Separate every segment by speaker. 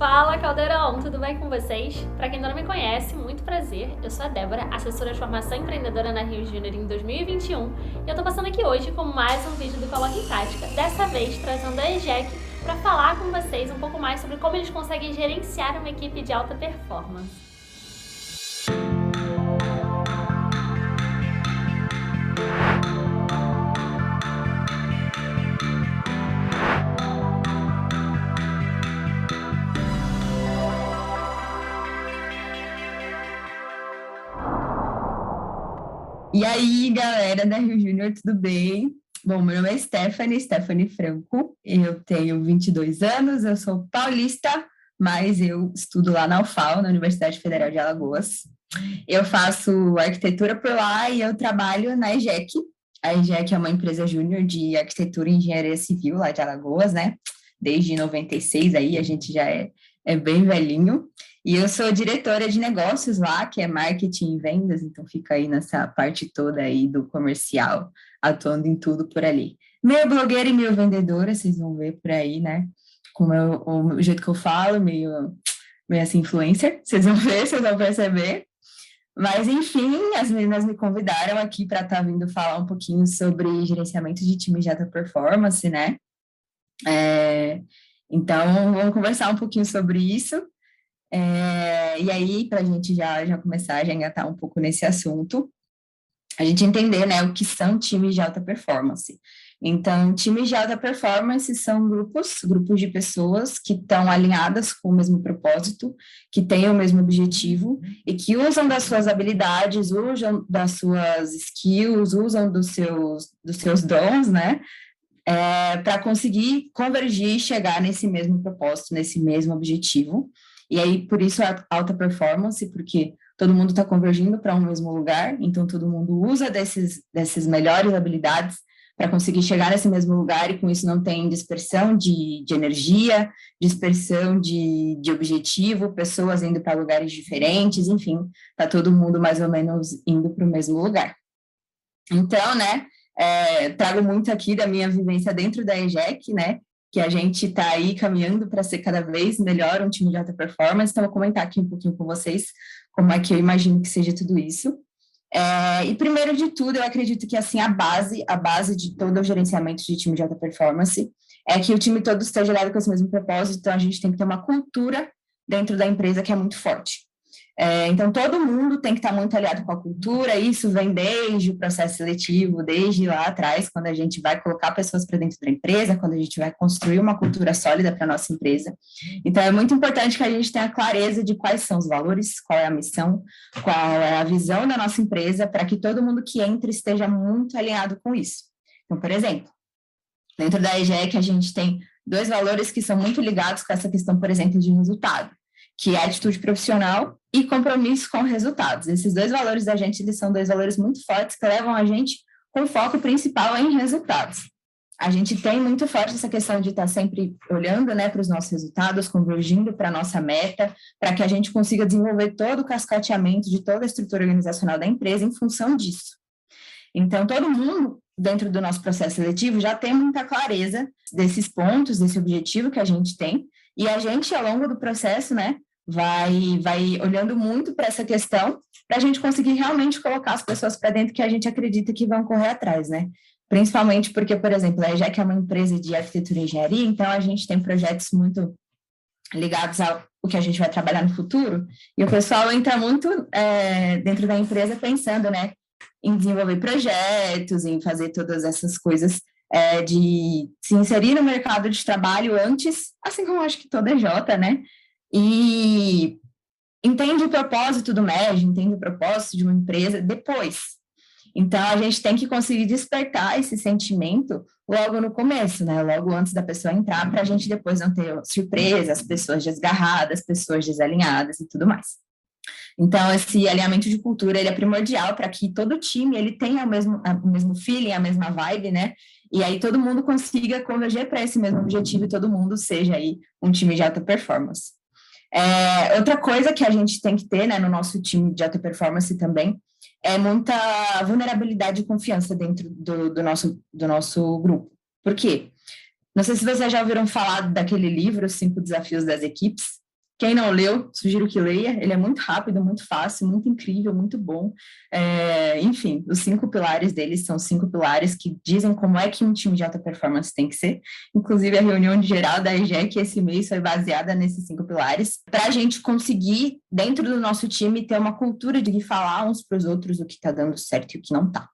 Speaker 1: Fala, Caldeirão! Tudo bem com vocês? Para quem ainda não me conhece, muito prazer. Eu sou a Débora, assessora de formação empreendedora na Rio Júnior em 2021 e eu tô passando aqui hoje com mais um vídeo do Coloque em Tática, dessa vez trazendo a EJEC para falar com vocês um pouco mais sobre como eles conseguem gerenciar uma equipe de alta performance.
Speaker 2: E aí, galera da Rio Júnior, tudo bem? Bom, meu nome é Stephanie Franco, eu tenho 22 anos, eu sou paulista, mas eu estudo lá na UFAL, na Universidade Federal de Alagoas. Eu faço arquitetura por lá e eu trabalho na EJEC. A EJEC é uma empresa júnior de arquitetura e engenharia civil lá de Alagoas, né? Desde 96 aí, a gente já é bem velhinho. E eu sou diretora de negócios lá, que é marketing e vendas, então fica aí nessa parte toda aí do comercial, atuando em tudo por ali. Meio blogueira e meio vendedora, vocês vão ver por aí, né? Como o jeito que eu falo, meio assim, influencer, vocês vão ver, vocês vão perceber. Mas, enfim, as meninas me convidaram aqui para estar vindo falar um pouquinho sobre gerenciamento de time de alta performance, né? Então, vamos conversar um pouquinho sobre isso. E aí, para a gente já começar a engatar um pouco nesse assunto, a gente entender, né, o que são times de alta performance. Então, times de alta performance são grupos de pessoas que estão alinhadas com o mesmo propósito, que têm o mesmo objetivo e que usam das suas habilidades, usam das suas skills, usam dos seus dons, né, para conseguir convergir e chegar nesse mesmo propósito, nesse mesmo objetivo. E aí, por isso, a alta performance, porque todo mundo está convergindo para um mesmo lugar, então todo mundo usa dessas melhores habilidades para conseguir chegar nesse mesmo lugar, e com isso não tem dispersão de energia, dispersão de objetivo, pessoas indo para lugares diferentes, enfim, está todo mundo mais ou menos indo para o mesmo lugar. Então, né, trago muito aqui da minha vivência dentro da EJEC, né, que a gente está aí caminhando para ser cada vez melhor um time de alta performance. Então, vou comentar aqui um pouquinho com vocês como é que eu imagino que seja tudo isso. E primeiro de tudo, eu acredito que assim a base de todo o gerenciamento de time de alta performance é que o time todo esteja ligado com esse mesmo propósito. Então, a gente tem que ter uma cultura dentro da empresa que é muito forte. Então, todo mundo tem que estar muito aliado com a cultura, isso vem desde o processo seletivo, desde lá atrás, quando a gente vai colocar pessoas para dentro da empresa, quando a gente vai construir uma cultura sólida para a nossa empresa. Então, é muito importante que a gente tenha clareza de quais são os valores, qual é a missão, qual é a visão da nossa empresa, para que todo mundo que entre esteja muito alinhado com isso. Então, por exemplo, dentro da EJEC, a gente tem 2 valores que são muito ligados com essa questão, por exemplo, de resultado, que é a atitude profissional e compromisso com resultados. Esses 2 valores da gente, eles são 2 valores muito fortes que levam a gente com foco principal em resultados. A gente tem muito forte essa questão de estar sempre olhando, né, para os nossos resultados, convergindo para a nossa meta, para que a gente consiga desenvolver todo o cascateamento de toda a estrutura organizacional da empresa em função disso. Então, todo mundo, dentro do nosso processo seletivo, já tem muita clareza desses pontos, desse objetivo que a gente tem, e a gente, ao longo do processo, né, vai olhando muito para essa questão, para a gente conseguir realmente colocar as pessoas para dentro que a gente acredita que vão correr atrás, né? Principalmente porque, por exemplo, a EJEC é uma empresa de arquitetura e engenharia, então a gente tem projetos muito ligados ao que a gente vai trabalhar no futuro, e o pessoal entra muito dentro da empresa pensando, né, em desenvolver projetos, em fazer todas essas coisas de se inserir no mercado de trabalho antes, assim como acho que toda EJ, né? E entende o propósito do MEG, entende o propósito de uma empresa depois. Então, a gente tem que conseguir despertar esse sentimento logo no começo, né? Logo antes da pessoa entrar, para a gente depois não ter surpresas, pessoas desgarradas, pessoas desalinhadas e tudo mais. Então, esse alinhamento de cultura, ele é primordial para que todo time, ele tenha o mesmo feeling, a mesma vibe, né? E aí todo mundo consiga converger para esse mesmo objetivo e todo mundo seja aí um time de alta performance. Outra coisa que a gente tem que ter, né, no nosso time de alta performance também é muita vulnerabilidade e confiança dentro do nosso grupo. Por quê? Não sei se vocês já ouviram falar daquele livro, Os 5 Desafios das Equipes. Quem não leu, sugiro que leia. Ele é muito rápido, muito fácil, muito incrível, muito bom. Enfim, os 5 pilares deles são 5 pilares que dizem como é que um time de alta performance tem que ser. Inclusive, a reunião de geral da EGEC esse mês foi baseada nesses 5 pilares, para a gente conseguir, dentro do nosso time, ter uma cultura de falar uns para os outros o que está dando certo e o que não está.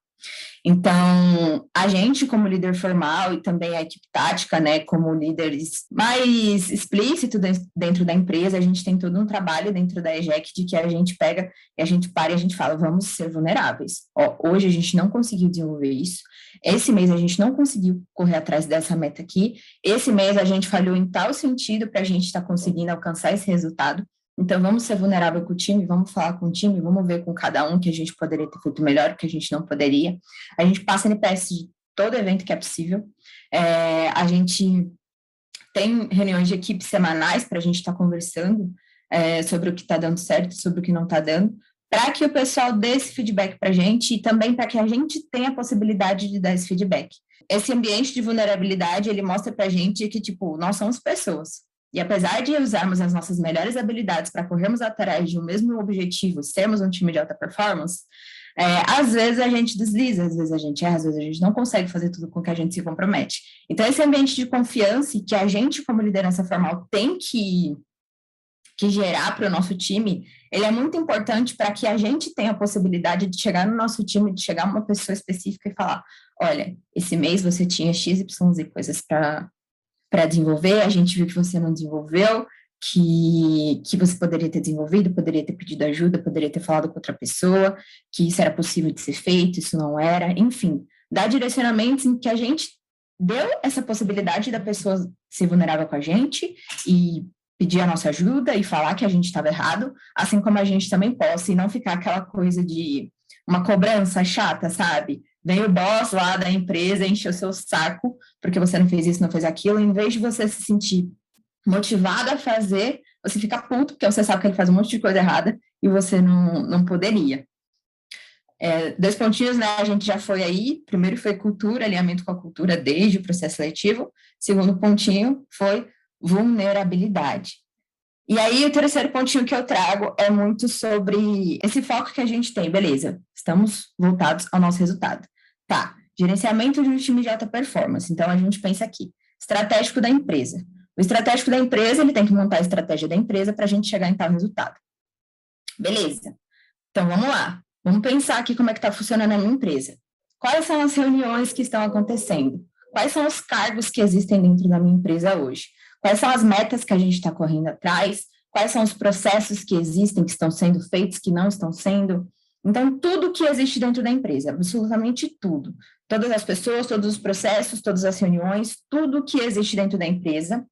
Speaker 2: Então, a gente, como líder formal, e também a equipe tática, né, como líderes mais explícitos dentro da empresa, a gente tem todo um trabalho dentro da EGEC de que a gente pega e a gente para e a gente fala, vamos ser vulneráveis. Hoje a gente não conseguiu desenvolver isso, esse mês a gente não conseguiu correr atrás dessa meta aqui, esse mês a gente falhou em tal sentido para a gente estar conseguindo alcançar esse resultado. Então, vamos ser vulnerável com o time, vamos falar com o time, vamos ver com cada um que a gente poderia ter feito melhor, o que a gente não poderia. A gente passa NPS de todo evento que é possível. A gente tem reuniões de equipe semanais para a gente estar conversando sobre o que está dando certo, sobre o que não está dando, para que o pessoal dê esse feedback para a gente e também para que a gente tenha a possibilidade de dar esse feedback. Esse ambiente de vulnerabilidade, ele mostra para a gente que, tipo, nós somos pessoas. E apesar de usarmos as nossas melhores habilidades para corrermos atrás de um mesmo objetivo, sermos um time de alta performance, às vezes a gente desliza, às vezes a gente erra, às vezes a gente não consegue fazer tudo com que a gente se compromete. Então, esse ambiente de confiança que a gente, como liderança formal, tem que gerar para o nosso time, ele é muito importante para que a gente tenha a possibilidade de chegar no nosso time, de chegar uma pessoa específica e falar, olha, esse mês você tinha XYZ coisas para desenvolver, a gente viu que você não desenvolveu, que você poderia ter desenvolvido, poderia ter pedido ajuda, poderia ter falado com outra pessoa, que isso era possível de ser feito, isso não era, enfim, dar direcionamentos em que a gente deu essa possibilidade da pessoa ser vulnerável com a gente e pedir a nossa ajuda e falar que a gente estava errado, assim como a gente também possa, e não ficar aquela coisa de uma cobrança chata, sabe? Vem o boss lá da empresa, enche o seu saco, porque você não fez isso, não fez aquilo, em vez de você se sentir motivado a fazer, você fica puto, porque você sabe que ele faz um monte de coisa errada, e você não poderia. 2 pontinhos, né, a gente já foi aí, primeiro foi cultura, alinhamento com a cultura desde o processo seletivo, segundo pontinho foi vulnerabilidade. E aí, o terceiro pontinho que eu trago é muito sobre esse foco que a gente tem, beleza, estamos voltados ao nosso resultado. Tá, gerenciamento de um time de alta performance, então a gente pensa aqui, estratégico da empresa. O estratégico da empresa, ele tem que montar a estratégia da empresa para a gente chegar em tal resultado. Beleza, então vamos lá, vamos pensar aqui como é que está funcionando a minha empresa. Quais são as reuniões que estão acontecendo? Quais são os cargos que existem dentro da minha empresa hoje? Quais são as metas que a gente está correndo atrás? Quais são os processos que existem, que estão sendo feitos, que não estão sendo? Então, tudo que existe dentro da empresa, absolutamente tudo. Todas as pessoas, todos os processos, todas as reuniões, tudo que existe dentro da empresa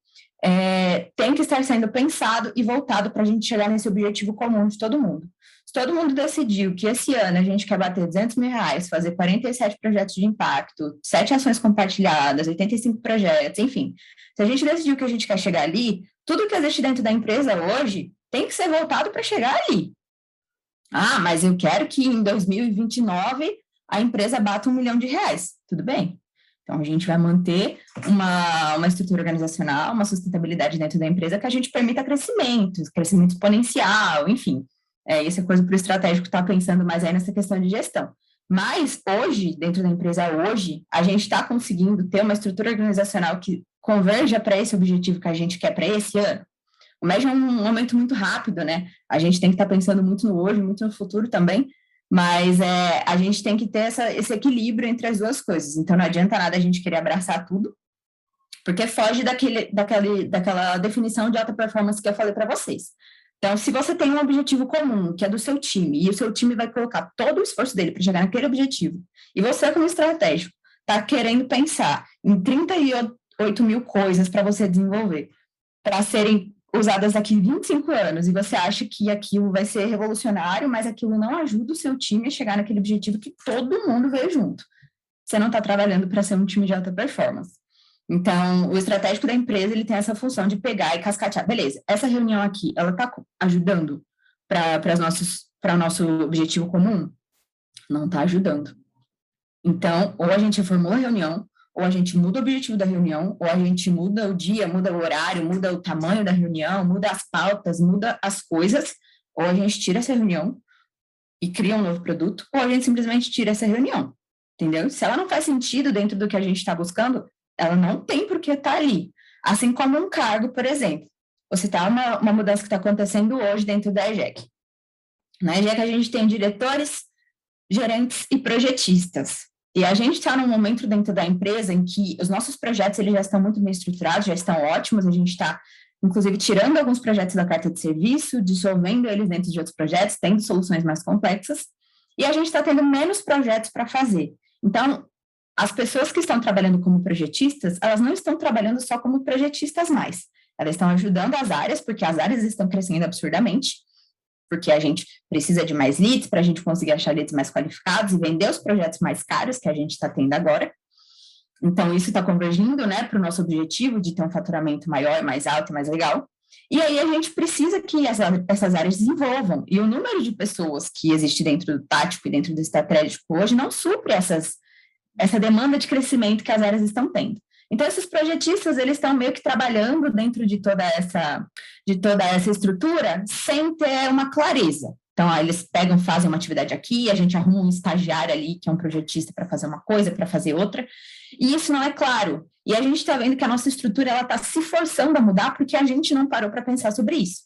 Speaker 2: tem que estar sendo pensado e voltado para a gente chegar nesse objetivo comum de todo mundo. Se todo mundo decidiu que esse ano a gente quer bater R$200 mil, fazer 47 projetos de impacto, 7 ações compartilhadas, 85 projetos, enfim. Se a gente decidiu que a gente quer chegar ali, tudo que existe dentro da empresa hoje tem que ser voltado para chegar ali. Ah, mas eu quero que em 2029 a empresa bata R$1 milhão. Tudo bem. Então, a gente vai manter uma estrutura organizacional, uma sustentabilidade dentro da empresa que a gente permita crescimento exponencial, enfim. Isso é coisa para o estratégico estar pensando mais aí nessa questão de gestão. Mas, hoje, dentro da empresa a gente está conseguindo ter uma estrutura organizacional que converja para esse objetivo que a gente quer para esse ano. O médio é um momento muito rápido, né? A gente tem que estar pensando muito no hoje, muito no futuro também, mas a gente tem que ter esse equilíbrio entre as duas coisas. Então, não adianta nada a gente querer abraçar tudo, porque foge daquela definição de alta performance que eu falei para vocês. Então, se você tem um objetivo comum, que é do seu time, e o seu time vai colocar todo o esforço dele para chegar naquele objetivo, e você, como estratégico, está querendo pensar em 38 mil coisas para você desenvolver, para serem usadas daqui 25 anos, e você acha que aquilo vai ser revolucionário, mas aquilo não ajuda o seu time a chegar naquele objetivo que todo mundo veio junto. Você não está trabalhando para ser um time de alta performance. Então, o estratégico da empresa, ele tem essa função de pegar e cascatear. Beleza, essa reunião aqui, ela está ajudando para o nosso objetivo comum? Não está ajudando. Então, ou a gente reformula a reunião, ou a gente muda o objetivo da reunião, ou a gente muda o dia, muda o horário, muda o tamanho da reunião, muda as pautas, muda as coisas, ou a gente tira essa reunião e cria um novo produto, ou a gente simplesmente tira essa reunião, entendeu? Se ela não faz sentido dentro do que a gente está buscando, ela não tem por que estar ali. Assim como um cargo, por exemplo. Você está uma mudança que está acontecendo hoje dentro da EJEC. Na EJEC a gente tem diretores, gerentes e projetistas. E a gente está num momento dentro da empresa em que os nossos projetos eles já estão muito bem estruturados, já estão ótimos, a gente está, inclusive, tirando alguns projetos da carta de serviço, dissolvendo eles dentro de outros projetos, tendo soluções mais complexas, e a gente está tendo menos projetos para fazer. Então, as pessoas que estão trabalhando como projetistas, elas não estão trabalhando só como projetistas mais, elas estão ajudando as áreas, porque as áreas estão crescendo absurdamente, porque a gente precisa de mais leads para a gente conseguir achar leads mais qualificados e vender os projetos mais caros que a gente está tendo agora. Então, isso está convergindo, né, para o nosso objetivo de ter um faturamento maior, mais alto e mais legal. E aí a gente precisa que essas áreas desenvolvam. E o número de pessoas que existe dentro do tático e dentro do estratégico hoje não supre essa demanda de crescimento que as áreas estão tendo. Então, esses projetistas, eles estão meio que trabalhando dentro de toda essa estrutura sem ter uma clareza. Então, eles pegam, fazem uma atividade aqui, a gente arruma um estagiário ali, que é um projetista, para fazer uma coisa, para fazer outra, e isso não é claro. E a gente está vendo que a nossa estrutura está se forçando a mudar porque a gente não parou para pensar sobre isso.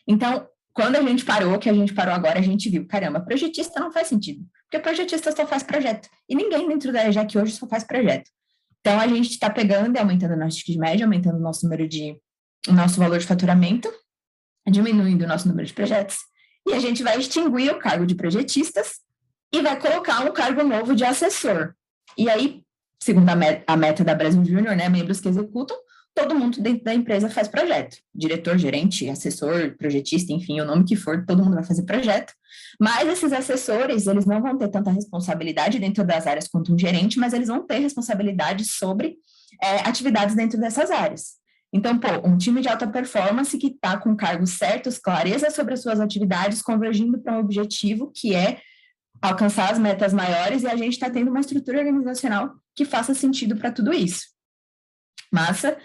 Speaker 2: Então, quando a gente parou, que a gente parou agora, a gente viu, caramba, projetista não faz sentido, porque projetista só faz projeto, e ninguém dentro da EJEC hoje só faz projeto. Então, a gente está pegando e aumentando o nosso ticket médio, aumentando o nosso valor de faturamento, diminuindo o nosso número de projetos, e a gente vai extinguir o cargo de projetistas e vai colocar um cargo novo de assessor. E aí, segundo a meta da Brasil Júnior, né, membros que executam, todo mundo dentro da empresa faz projeto. Diretor, gerente, assessor, projetista, enfim, o nome que for, todo mundo vai fazer projeto. Mas esses assessores, eles não vão ter tanta responsabilidade dentro das áreas quanto um gerente, mas eles vão ter responsabilidade sobre atividades dentro dessas áreas. Então, um time de alta performance que está com cargos certos, clareza sobre as suas atividades, convergindo para um objetivo que é alcançar as metas maiores, e a gente está tendo uma estrutura organizacional que faça sentido para tudo isso. Massa?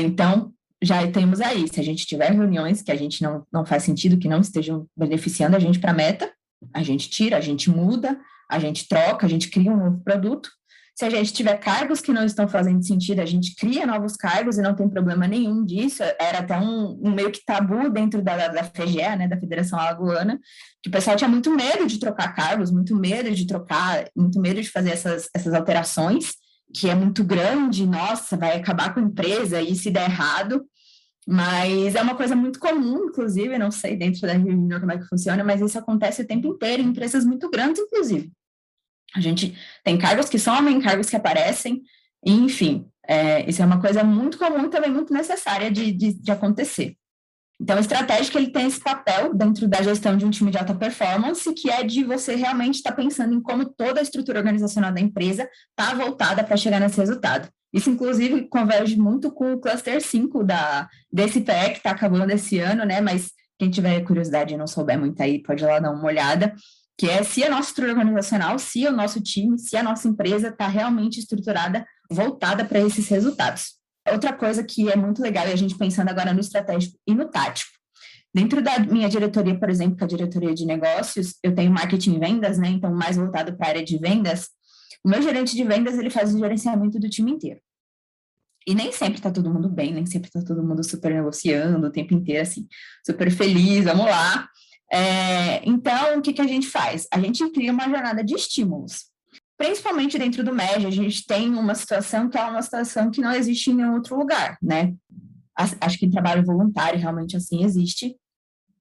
Speaker 2: Então, já temos aí, se a gente tiver reuniões que a gente não faz sentido, que não estejam beneficiando a gente para a meta, a gente tira, a gente muda, a gente troca, a gente cria um novo produto. Se a gente tiver cargos que não estão fazendo sentido, a gente cria novos cargos e não tem problema nenhum disso. Era até um meio que tabu dentro da FGE, né, da Federação Alagoana, que o pessoal tinha muito medo de trocar cargos, muito medo de fazer essas alterações, que é muito grande, nossa, vai acabar com a empresa e se der errado. Mas é uma coisa muito comum, inclusive, não sei dentro da Rio Júnior como é que funciona, mas isso acontece o tempo inteiro em empresas muito grandes, inclusive. A gente tem cargos que somem, cargos que aparecem, enfim, isso é uma coisa muito comum e também muito necessária de acontecer. Então, o estratégico, ele tem esse papel dentro da gestão de um time de alta performance, que é de você realmente estar pensando em como toda a estrutura organizacional da empresa está voltada para chegar nesse resultado. Isso, inclusive, converge muito com o Cluster 5 desse PE que está acabando esse ano, né? Mas quem tiver curiosidade e não souber muito aí, pode ir lá dar uma olhada, que é se a nossa estrutura organizacional, se o nosso time, se a nossa empresa está realmente estruturada, voltada para esses resultados. Outra coisa que é muito legal, e a gente pensando agora no estratégico e no tático. Dentro da minha diretoria, por exemplo, que é a diretoria de negócios, eu tenho marketing e vendas, né? Então, mais voltado para a área de vendas. O meu gerente de vendas, ele faz o gerenciamento do time inteiro. E nem sempre está todo mundo bem, nem sempre está todo mundo super negociando o tempo inteiro, assim, super feliz, vamos lá. Então, o que a gente faz? A gente cria uma jornada de estímulos. Principalmente dentro do MEG, a gente tem uma situação que é uma situação que não existe em nenhum outro lugar, né? Acho que em trabalho voluntário realmente assim existe.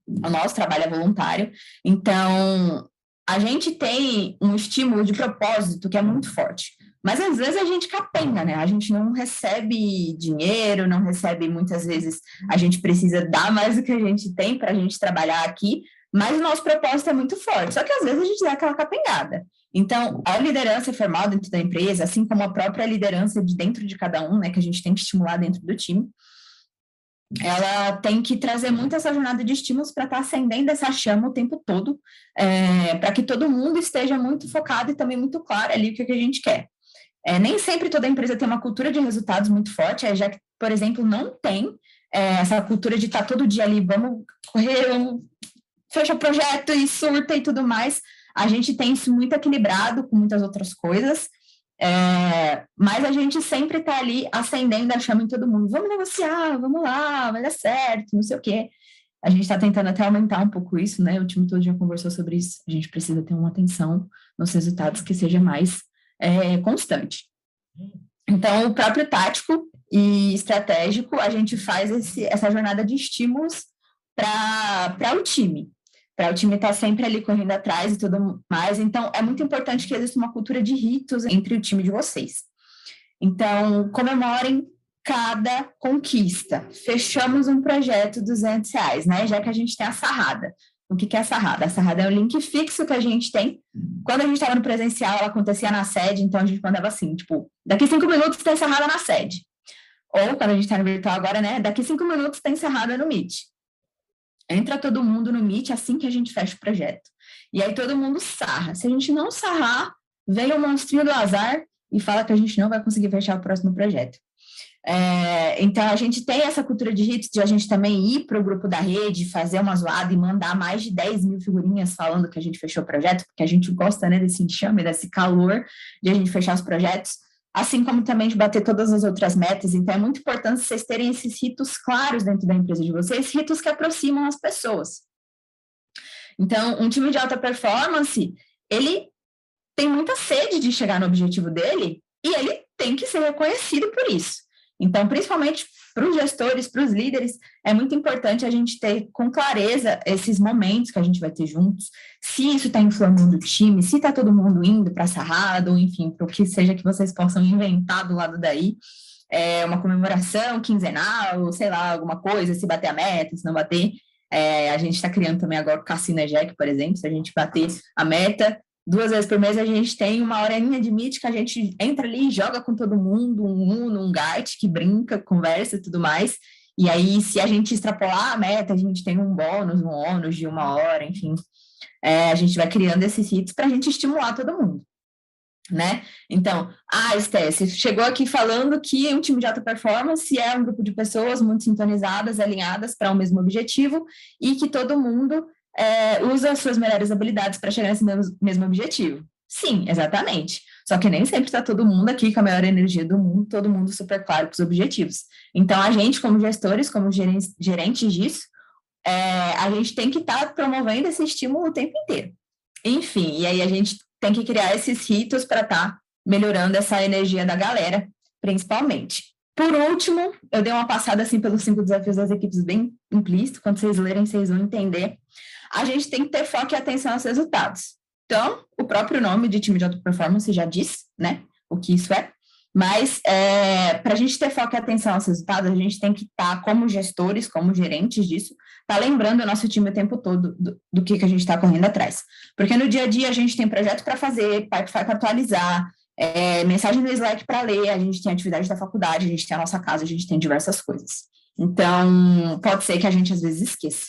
Speaker 2: O nosso trabalho é voluntário. Então, a gente tem um estímulo de propósito que é muito forte. Mas, às vezes, a gente capenga, né? A gente não recebe dinheiro, não recebe, muitas vezes, a gente precisa dar mais do que a gente tem para a gente trabalhar aqui, mas o nosso propósito é muito forte. Só que, às vezes, a gente dá aquela capengada. Então, a liderança formal dentro da empresa, assim como a própria liderança de dentro de cada um, né, que a gente tem que estimular dentro do time, ela tem que trazer muito essa jornada de estímulos para estar acendendo essa chama o tempo todo, para que todo mundo esteja muito focado e também muito claro ali o que a gente quer. Nem sempre toda empresa tem uma cultura de resultados muito forte, já que, por exemplo, não tem essa cultura de estar todo dia ali, vamos correr, vamos fecha o projeto e surta e tudo mais. A gente tem isso muito equilibrado com muitas outras coisas, mas a gente sempre está ali acendendo a chama em todo mundo. Vamos negociar, vamos lá, vai dar certo, não sei o quê. A gente está tentando até aumentar um pouco isso, né? O time todo já conversou sobre isso. A gente precisa ter uma atenção nos resultados que seja mais constante. Então, o próprio tático e estratégico, a gente faz essa jornada de estímulos para o time. Para o time estar sempre ali correndo atrás e tudo mais. Então, é muito importante que exista uma cultura de ritos entre o time de vocês. Então, comemorem cada conquista. Fechamos um projeto R$200, né? Já que a gente tem a sarrada. O que é a sarrada? A sarrada é um link fixo que a gente tem. Quando a gente estava no presencial, ela acontecia na sede, então a gente mandava assim, tipo, daqui 5 minutos tem sarrada na sede. Ou, quando a gente está no virtual agora, né? Daqui 5 minutos tem sarrada no Meet. Entra todo mundo no Meet assim que a gente fecha o projeto. E aí todo mundo sarra. Se a gente não sarrar, vem o monstrinho do azar e fala que a gente não vai conseguir fechar o próximo projeto. Então, a gente tem essa cultura de ritos de a gente também ir para o grupo da rede, fazer uma zoada e mandar mais de 10 mil figurinhas falando que a gente fechou o projeto, porque a gente gosta, né, desse enxame, desse calor de a gente fechar os projetos, assim como também de bater todas as outras metas. Então, é muito importante vocês terem esses ritos claros dentro da empresa de vocês, ritos que aproximam as pessoas. Então, um time de alta performance, ele tem muita sede de chegar no objetivo dele e ele tem que ser reconhecido por isso. Então, principalmente para os gestores, para os líderes, é muito importante a gente ter com clareza esses momentos que a gente vai ter juntos, se isso está inflamando o time, se está todo mundo indo para a sarrada, ou enfim, para o que seja que vocês possam inventar do lado daí, uma comemoração quinzenal, sei lá, alguma coisa, se bater a meta, se não bater. A gente está criando também agora o Cassino é Jack, por exemplo, se a gente bater a meta, 2 vezes por mês a gente tem uma horinha de Meet que a gente entra ali e joga com todo mundo, um Uno, um Gart, que brinca, conversa e tudo mais. E aí, se a gente extrapolar a meta, a gente tem um ônus de 1 hora, enfim. A gente vai criando esses hits para a gente estimular todo mundo, né? Então, Esté, você chegou aqui falando que um time de alta performance é um grupo de pessoas muito sintonizadas, alinhadas para o mesmo objetivo e que todo mundo usa as suas melhores habilidades para chegar nesse mesmo objetivo. Sim, exatamente. Só que nem sempre está todo mundo aqui com a maior energia do mundo, todo mundo super claro com os objetivos. Então, a gente, como gestores, como gerentes disso, a gente tem que estar promovendo esse estímulo o tempo inteiro. Enfim, e aí a gente tem que criar esses ritos para estar melhorando essa energia da galera, principalmente. Por último, eu dei uma passada assim pelos 5 desafios das equipes bem implícito, quando vocês lerem, vocês vão entender. A gente tem que ter foco e atenção aos resultados. Então, o próprio nome de time de alta performance já diz, né, o que isso é, mas para a gente ter foco e atenção aos resultados, a gente tem que estar, como gestores, como gerentes disso, lembrando o nosso time o tempo todo do que a gente está correndo atrás. Porque no dia a dia a gente tem projeto para fazer, pipeline para atualizar, mensagem no Slack para ler, a gente tem atividade da faculdade, a gente tem a nossa casa, a gente tem diversas coisas. Então, pode ser que a gente às vezes esqueça.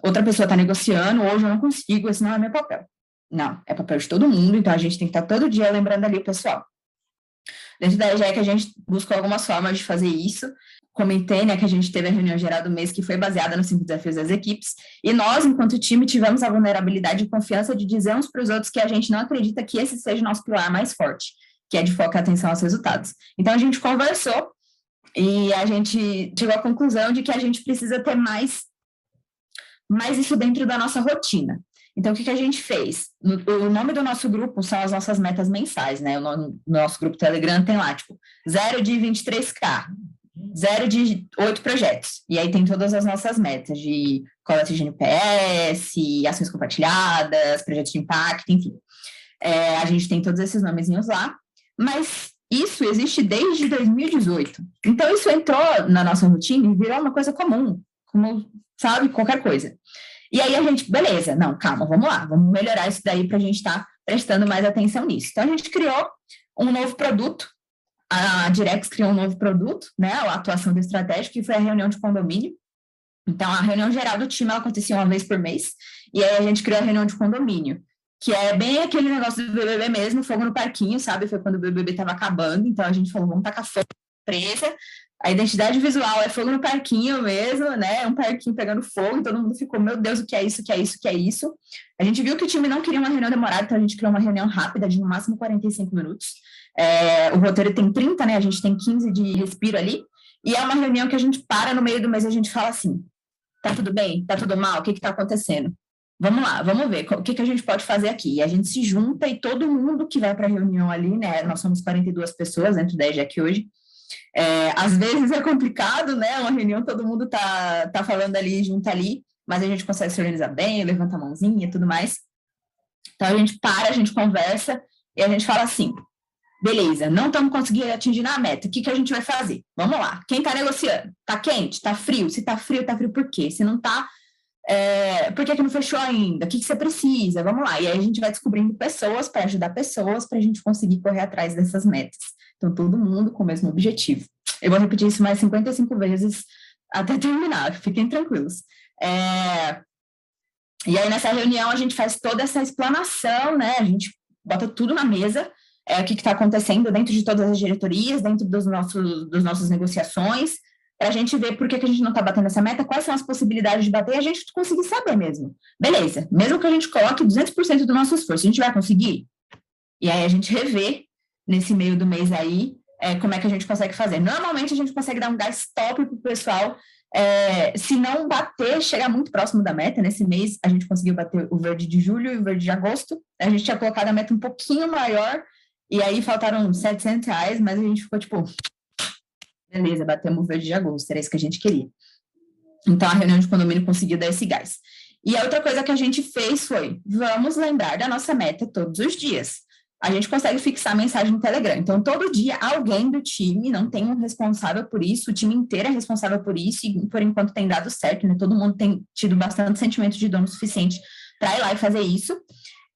Speaker 2: Outra pessoa está negociando, hoje eu não consigo, esse não é meu papel. Não, é papel de todo mundo, então a gente tem que estar todo dia lembrando ali o pessoal. Dentro da EJEC, a gente buscou algumas formas de fazer isso. Comentei, né, que a gente teve a reunião geral do mês, que foi baseada nos 5 desafios das equipes, e nós, enquanto time, tivemos a vulnerabilidade e confiança de dizer uns para os outros que a gente não acredita que esse seja o nosso pilar mais forte, que é de foco e atenção aos resultados. Então, a gente conversou e a gente chegou à conclusão de que a gente precisa ter mais isso dentro da nossa rotina. Então, o que a gente fez? O nome do nosso grupo são as nossas metas mensais, né? O nosso grupo Telegram tem lá, tipo, 0 de 23K, 0 de 8 projetos. E aí tem todas as nossas metas de coleta de NPS, ações compartilhadas, projetos de impacto, enfim. A gente tem todos esses nomezinhos lá, mas isso existe desde 2018. Então, isso entrou na nossa rotina e virou uma coisa comum, como, sabe, qualquer coisa. E aí a gente, beleza, não, calma, vamos lá, vamos melhorar isso daí para a gente estar prestando mais atenção nisso. Então, a gente criou um novo produto, a Direx criou um novo produto, né, a atuação do estratégico, que foi a reunião de condomínio. Então, a reunião geral do time, ela acontecia uma vez por mês, e aí a gente criou a reunião de condomínio, que é bem aquele negócio do BBB mesmo, fogo no parquinho, sabe? Foi quando o BBB estava acabando, então a gente falou, vamos tacar fogo na empresa. A identidade visual é fogo no parquinho mesmo, né? Um parquinho pegando fogo, e todo mundo ficou, meu Deus, o que é isso, o que é isso, o que é isso? A gente viu que o time não queria uma reunião demorada, então a gente criou uma reunião rápida, de no máximo 45 minutos. O roteiro tem 30, né? A gente tem 15 de respiro ali, e é uma reunião que a gente para no meio do mês e a gente fala assim, tá tudo bem? Tá tudo mal? O que está acontecendo? Vamos lá, vamos ver o que a gente pode fazer aqui. E a gente se junta e todo mundo que vai para a reunião ali, né? Nós somos 42 pessoas dentro da EJEC hoje. Às vezes é complicado, né? Uma reunião, todo mundo tá falando ali, junto ali, mas a gente consegue se organizar bem, levanta a mãozinha e tudo mais. Então a gente para, a gente conversa e a gente fala assim, beleza, não estamos conseguindo atingir a meta, o que a gente vai fazer? Vamos lá, quem está negociando? Está quente? Está frio? Se está frio por quê? Se não está, por que não fechou ainda? O que você precisa? Vamos lá. E aí a gente vai descobrindo pessoas para ajudar pessoas para a gente conseguir correr atrás dessas metas. Então, todo mundo com o mesmo objetivo. Eu vou repetir isso mais 55 vezes até terminar, fiquem tranquilos. E aí, nessa reunião, a gente faz toda essa explanação, né? A gente bota tudo na mesa, o que está acontecendo dentro de todas as diretorias, dentro das nossas negociações, para a gente ver por que a gente não está batendo essa meta, quais são as possibilidades de bater, e a gente conseguir saber mesmo. Beleza, mesmo que a gente coloque 200% do nosso esforço, a gente vai conseguir? E aí a gente revê, nesse meio do mês aí, como é que a gente consegue fazer. Normalmente a gente consegue dar um gás top para o pessoal, se não bater, chegar muito próximo da meta. Nesse mês a gente conseguiu bater o verde de julho e o verde de agosto, a gente tinha colocado a meta um pouquinho maior, e aí faltaram R$700, mas a gente ficou tipo, beleza, batemos o verde de agosto, era isso que a gente queria. Então, a reunião de condomínio conseguiu dar esse gás. E a outra coisa que a gente fez foi, vamos lembrar da nossa meta todos os dias. A gente consegue fixar a mensagem no Telegram. Então, todo dia, alguém do time, não tem um responsável por isso, o time inteiro é responsável por isso, e por enquanto tem dado certo, né? Todo mundo tem tido bastante sentimento de dono suficiente para ir lá e fazer isso,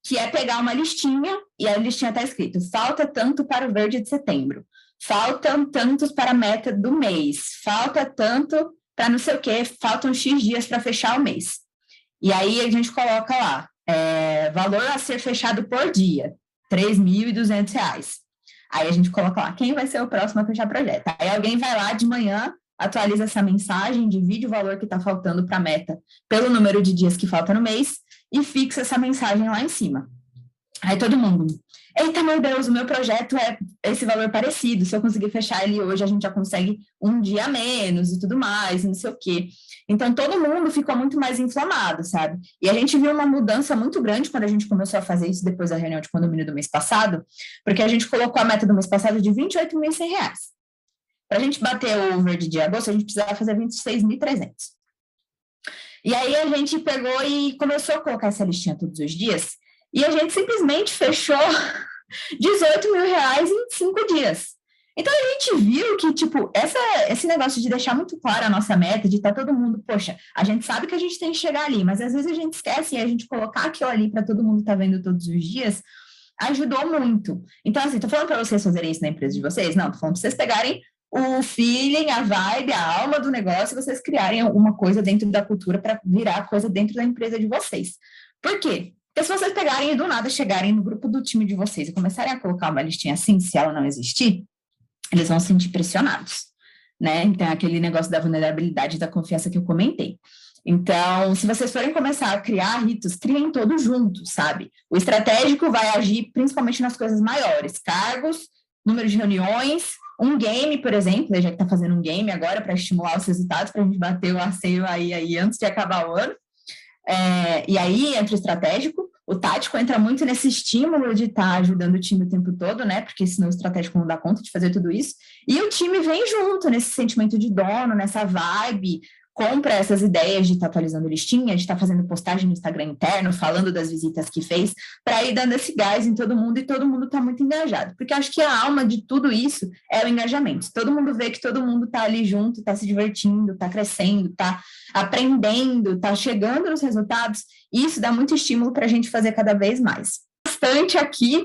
Speaker 2: que é pegar uma listinha, e a listinha está escrito, falta tanto para o verde de setembro, faltam tantos para a meta do mês, falta tanto para não sei o quê, faltam X dias para fechar o mês. E aí a gente coloca lá, valor a ser fechado por dia, R$3.200. Aí a gente coloca lá, quem vai ser o próximo a fechar projeto? Aí alguém vai lá de manhã, atualiza essa mensagem, divide o valor que está faltando para a meta pelo número de dias que falta no mês e fixa essa mensagem lá em cima. Aí todo mundo, eita, meu Deus, o meu projeto é esse valor parecido, se eu conseguir fechar ele hoje, a gente já consegue um dia a menos e tudo mais, não sei o quê. Então, todo mundo ficou muito mais inflamado, sabe? E a gente viu uma mudança muito grande quando a gente começou a fazer isso depois da reunião de condomínio do mês passado, porque a gente colocou a meta do mês passado de R$28.100. Para a gente bater o verde de agosto, a gente precisava fazer 26.300. E aí a gente pegou e começou a colocar essa listinha todos os dias, e a gente simplesmente fechou R$18.000 em 5 dias. Então, a gente viu que, tipo, esse negócio de deixar muito claro a nossa meta, de estar todo mundo, poxa, a gente sabe que a gente tem que chegar ali, mas às vezes a gente esquece e a gente colocar aquilo ali para todo mundo estar vendo todos os dias, ajudou muito. Então, assim, tô falando para vocês fazerem isso na empresa de vocês? Não, tô falando para vocês pegarem o feeling, a vibe, a alma do negócio e vocês criarem alguma coisa dentro da cultura para virar coisa dentro da empresa de vocês. Por quê? Porque se vocês pegarem e do nada chegarem no grupo do time de vocês e começarem a colocar uma listinha assim, se ela não existir, eles vão se sentir pressionados, né? Então, aquele negócio da vulnerabilidade e da confiança que eu comentei. Então, se vocês forem começar a criar ritos, criem todos juntos, sabe? O estratégico vai agir principalmente nas coisas maiores, cargos, número de reuniões, um game, por exemplo, já que está fazendo um game agora para estimular os resultados, para a gente bater o asseio aí antes de acabar o ano. E aí entra o estratégico, o tático entra muito nesse estímulo de estar ajudando o time o tempo todo, né? Porque senão o estratégico não dá conta de fazer tudo isso. E o time vem junto nesse sentimento de dono, nessa vibe, compra essas ideias de estar atualizando listinha, de estar fazendo postagem no Instagram interno, falando das visitas que fez, para ir dando esse gás em todo mundo, e todo mundo está muito engajado. Porque acho que a alma de tudo isso é o engajamento. Se todo mundo vê que todo mundo está ali junto, está se divertindo, está crescendo, está aprendendo, está chegando nos resultados, isso dá muito estímulo para a gente fazer cada vez mais. Bastante aqui.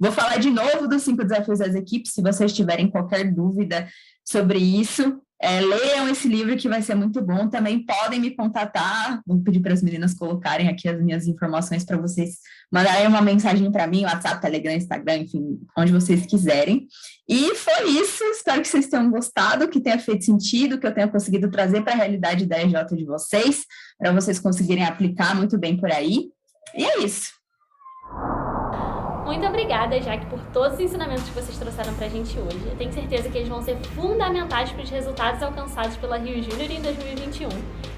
Speaker 2: Vou falar de novo dos 5 desafios das equipes, se vocês tiverem qualquer dúvida sobre isso, Leiam esse livro que vai ser muito bom. Também podem me contatar. Vou pedir para as meninas colocarem aqui as minhas informações para vocês mandarem uma mensagem para mim, WhatsApp, Telegram, Instagram, enfim, onde vocês quiserem. E foi isso. Espero que vocês tenham gostado, que tenha feito sentido, que eu tenha conseguido trazer para a realidade da EJ de vocês, para vocês conseguirem aplicar muito bem por aí. E é isso.
Speaker 1: Muito obrigada, Jaque, por todos os ensinamentos que vocês trouxeram pra gente hoje. Eu tenho certeza que eles vão ser fundamentais para os resultados alcançados pela Rio Júnior em 2021.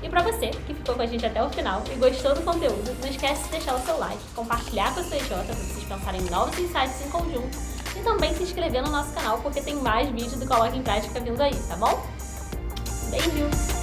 Speaker 1: E para você, que ficou com a gente até o final e gostou do conteúdo, não esquece de deixar o seu like, compartilhar com a sua EJ para vocês pensarem em novos insights em conjunto e também se inscrever no nosso canal porque tem mais vídeos do Coloque em Prática vindo aí, tá bom? Beijo!